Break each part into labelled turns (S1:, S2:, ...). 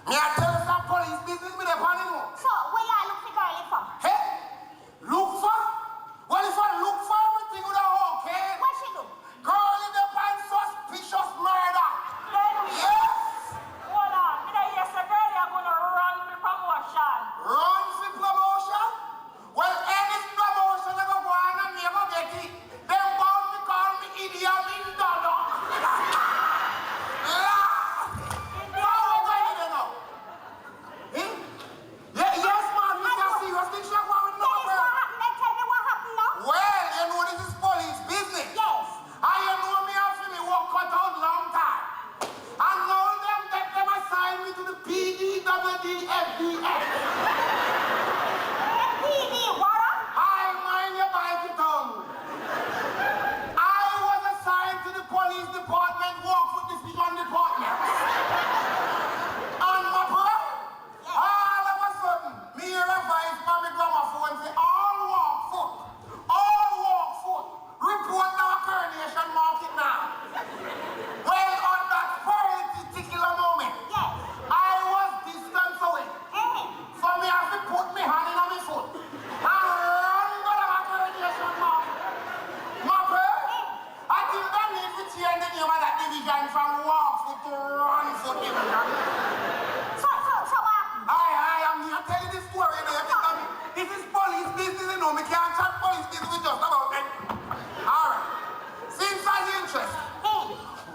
S1: Me I tell you some police business me they pan you.
S2: So, where you look for girl for?
S1: Hey, look for? Well, if I look for everything with a okay.
S2: What she do?
S1: Girl in the pan suspicious murder. Yes.
S3: Hold on. Me dey hear say girl you're gonna run for promotion.
S1: Run for promotion? Well, any promotion I go on and never get it. Them bound to call me Idi Amin Dada. Yes, man, you can see what's this shop with no
S2: Tell me what happened now?
S1: Well, you know this is police business.
S2: Yes.
S1: And you know me after me work cut out long time. And now them assign me to the PDWDFDS.
S2: PD, what up?
S1: I mind your bike tongue. I was assigned to the police department, work with the civil department. And my bro, all of a sudden, me hear a voice from my gramophone say, all walk foot. Report now Coronation Market now. Well, on that particular moment,
S2: Yes.
S1: I was distance away. For me, I have to put my hand in on my foot. And run go to my Coronation Market. My bro, I think that need to change the name of that division from walk foot to run foot division.
S2: So what happened?
S1: I am here telling this story there because this is police business, you know. Me can't chat police business with just about it. Alright. Since I'm interested,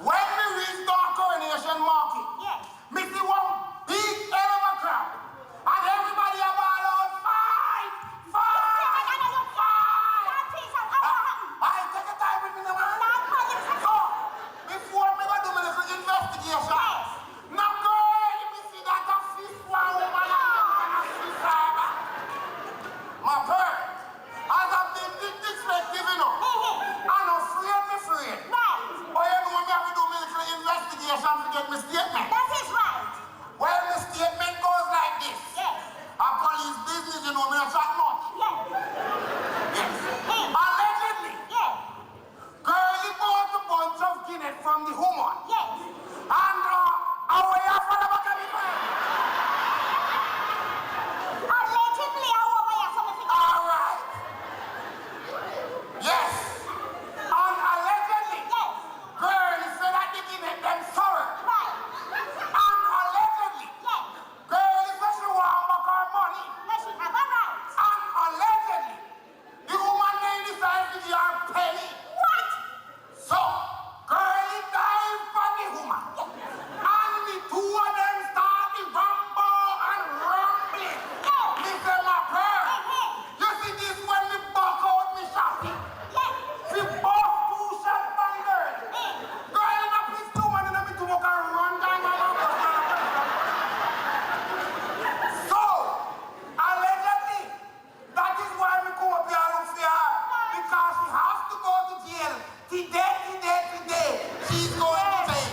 S1: when we reach the Coronation Market,
S2: Yes.
S1: me see one big hell of a crowd. And everybody about out, fight! I take a time with me, no man. So, before me go do my little investigation,
S2: Yes.
S1: now girl, if you see that a fist one woman and a fist driver. My bird, as I've been disrespectful, you know, I'm afraid.
S2: Right.
S1: But you know me have to do my little investigation to get my statement.
S2: That is right.
S1: Well, the statement goes like this.
S2: Yes.
S1: A police business, you know, me not chat much.
S2: Yes.
S1: Yes. Allegedly,
S2: Yes.
S1: girlie bought a bunch of Guinness from the woman.
S2: Yes.
S1: And, away after the back of the man.
S2: Allegedly, I want my something.
S1: Alright. Yes. And allegedly,
S2: Yes.
S1: girl said that they give it them sorry.
S2: Right.
S1: And allegedly,
S2: Yes.
S1: girl said she want back her money.
S2: No, she have a right.
S1: And allegedly, the woman name decided to give her penny.
S2: What?
S1: So, girl died for the woman. And the two of them start the rumble and rumbling. Me say, my girl, you see this when me buck out me shopping.
S2: Yes.
S1: We both two shot by girl. Girl in a place two man in a bit to walk and run down my mouth. So, allegedly, that is why we come up here and look for her. Because she has to go to jail. Today. She's going to jail.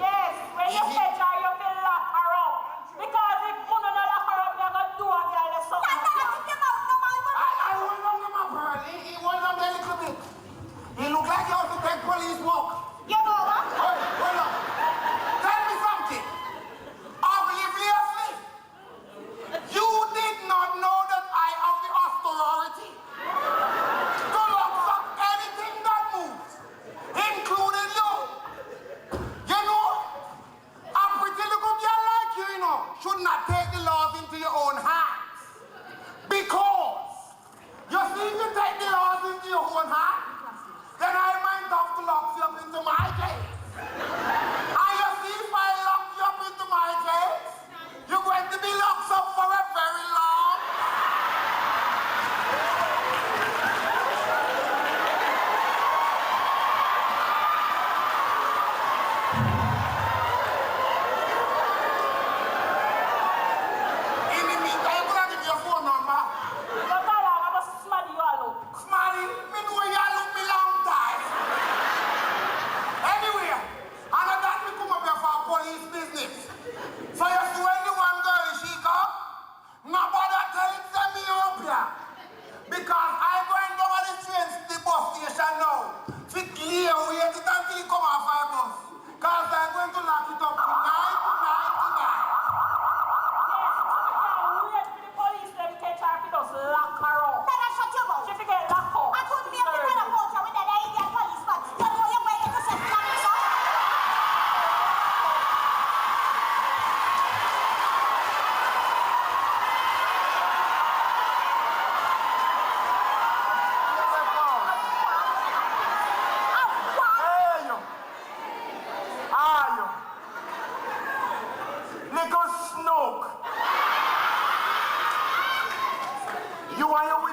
S3: Yes, when you catch her, you feel lock her up. Because if you don't lock her up, you're gonna do a girl or something.
S1: I hold on to my pearl. He hold on there a little bit. He look like he ought to take police walk.
S2: You know what?
S1: Hold on. Tell me something. Obliviously, you did not know that I have the authority to lock up anything that moves, including you. You know, a pretty little girl like you, you know, should not take the laws into your own hands. Because, you see, if you take the laws into your own hands, then I might have to lock you up into my case. And you see, if I lock you up into my case, you're going to be locked up for a very long In the meantime, I'm going to give you a phone number.
S3: You tell her, I must smell you all up.
S1: Smarty, me know you look me long time. Anyway,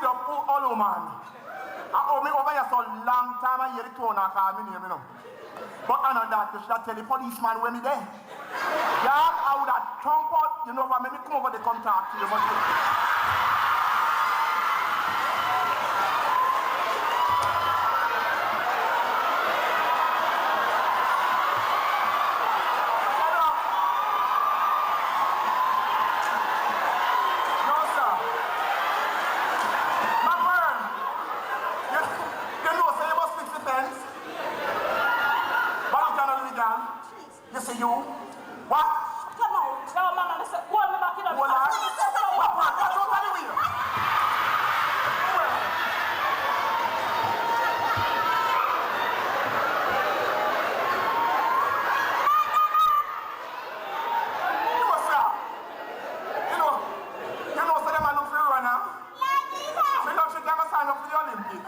S1: up for all man. I owe me over here so long time I hear the tone I call me name, you know. But I know that you should have tell the policeman when me there. Yeah, I would have thump out, you know, when me come over they come talk to you. But you see you? What?
S3: Come on. Yo, mama, listen. Hold me back in the
S1: Hold on. What totally weird? You know, so them man look for you right now. Me love she never sign up for the Olympic.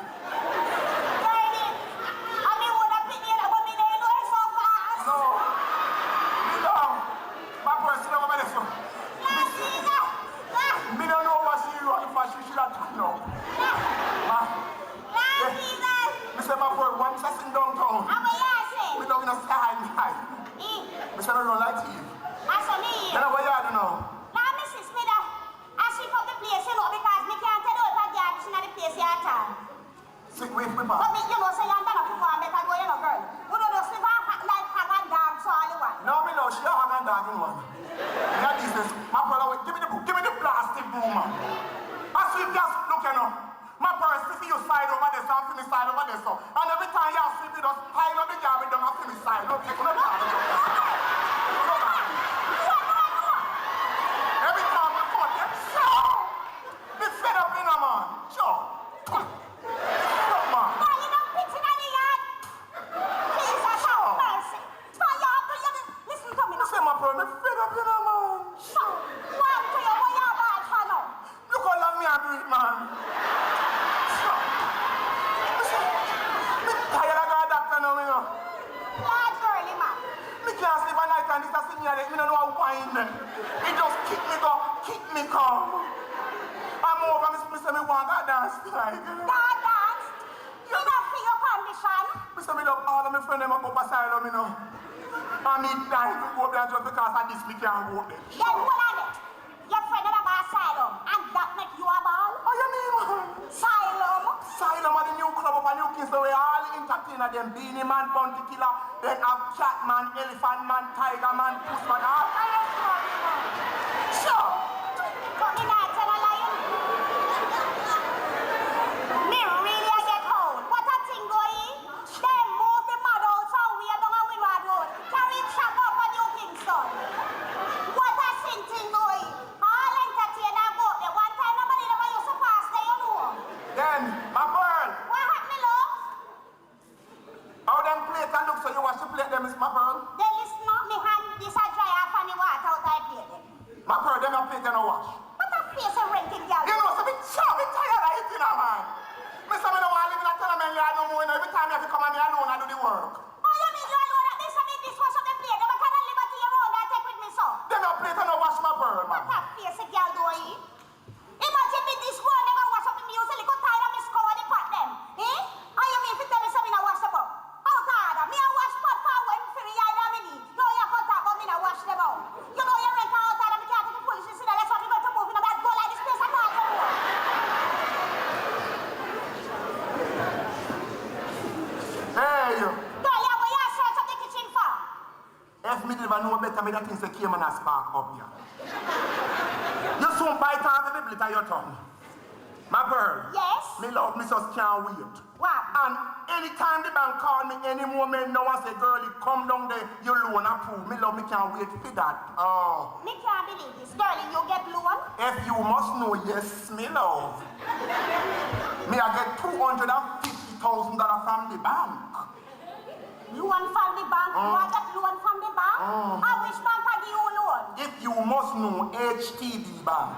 S1: Once I sing downtown, we don't in a sky high. We say no like Eve. Then what you do now?
S2: Now, Mrs. Smith, I sweep up the place, you know, because me can't tell you if I get in the place you are at.
S1: Sick with me,
S2: But me, you know, say you're better to go and better go, you know, girl. You know, just live like hang and dog, so all you want.
S1: No, me know, she a hang and dog in one. Yeah, this is, my brother, wait, give me the plastic broom, man. I sweep just, look, you know. My parents see you side over there, so I'm feeling side over there, so. And every time you sweep it, just pile up the garbage down and feel side. Don't take no part. Every time I come here, sure. Be fed up in a man. Sure. Stop, man.
S2: Why you don't pitch in the yard? Jesus have mercy. So listen to me
S1: You say my brother, be fed up in a man.
S2: So, what to you, what you bad for now?
S1: Look how long me I do it, man.
S2: Lord girly, man.
S1: Me can't sleep at night and this a sing here, me don't know how wine. It just kick me go, kick me come. I'm over, me say me want to dance like.
S2: God dance. You don't feel your condition.
S1: Me say me love all of my friends them up asylum, you know. And me die to go up there just because of this me can't go up there.
S2: Then hold on it. Your friend in a asylum, and that make you a ball?
S1: How you mean, man?
S2: Asylum.
S1: Asylum are the new club up and new kids, so we all entertainer them. Beanie Man, Bounty Killer, then have Cat Man, Elephant Man, Tiger Man, Puss Man, all kind of stuff, man. Sure.
S2: But me not tell a lie. Me really a get cold. What a thing going? They move the mud out so we are down a Winward Road. Carry chop up on New Kingston. What a thing going? All entertainer go up there. One time nobody never used to pass there, you know.
S1: Then, my pearl,
S2: What happened, love?
S1: how them plate and look so you wash the plate them is my pearl?
S2: Then listen up, me hand this a dry off and the water out I play them.
S1: My pearl, them a plate and a wash.
S2: What a face a renting girl.
S1: You know, so me tired of eating a man. Me say me don't want to live in a tenement yard no more, you know. Every time you have to come on me alone and do the work.
S2: Oh, you mean you alone at this? I mean this was of the plate. Never can I liberty around and take with me, so.
S1: Them a plate and a wash my pearl, man.
S2: What a face a girl do I? Imagine me this one never wash up the music. Look how tired of me scour the pot them. Eh? How you mean if you tell me something I wash them up? How tired? Me I wash pot for when free I don't need. No, you can't talk about me I wash them out. You know you rent out tired of me can't take the foolishness in there. Let's have me go to move in a bed. Go like this place and talk no more.
S1: Hey, you.
S2: Girl, yeah, what you search up the kitchen for?
S1: If me never know better, me that thing say came and a spark up here. You soon bite off the bit of your tongue. My pearl.
S2: Yes?
S1: Me love me just can't wait.
S2: What?
S1: And anytime the bank call me any moment now and say, girl, you come down there, you loan approve. Me love me can't wait for that. Oh.
S2: Me can't believe this. Girl, you get loan?
S1: If you must know, yes, me love. Me I get $250,000 from the bank.
S2: Loan from the bank? You want get loan from the bank? And which bank are you loan?
S1: If you must know, HTB Bank.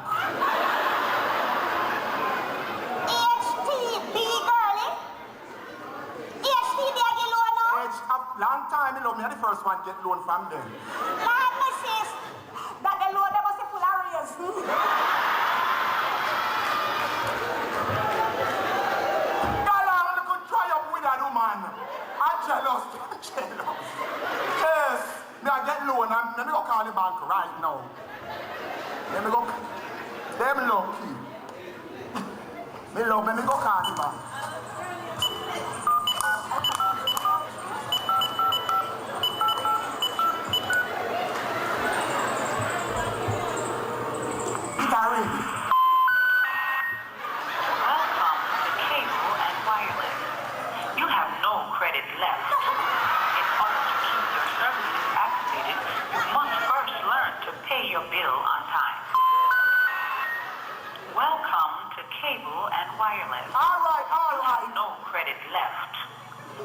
S2: HTB, girlie? HTB I get loan now?
S1: A long time, me love me, I the first one get loan from them.
S2: Lord, me sis, that the loan they must be full of rails.
S1: call the bank right now. Let me go. Them lucky. Me love, let me go call the bank. It's already.
S4: Welcome to Cable and Wireless. You have no credit left. In order to keep your services activated, you must first learn to pay your bill on time. Welcome to Cable and Wireless.
S1: All right.
S4: You have no credit left.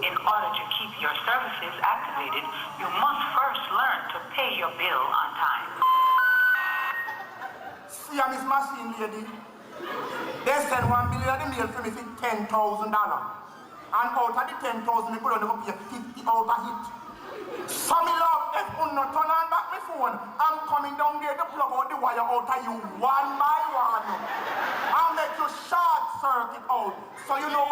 S4: In order to keep your services activated, you must first learn to pay your bill on time.
S1: See, I'm Miss Machine Lady. They send $1 billion of the mail for me for $10,000. And out of the 10,000, they could only pay 50 out of it. So me love, if you not turn on back my phone, I'm coming down there to plug out the wire out of you one by one. I'll make you short circuit out. So you know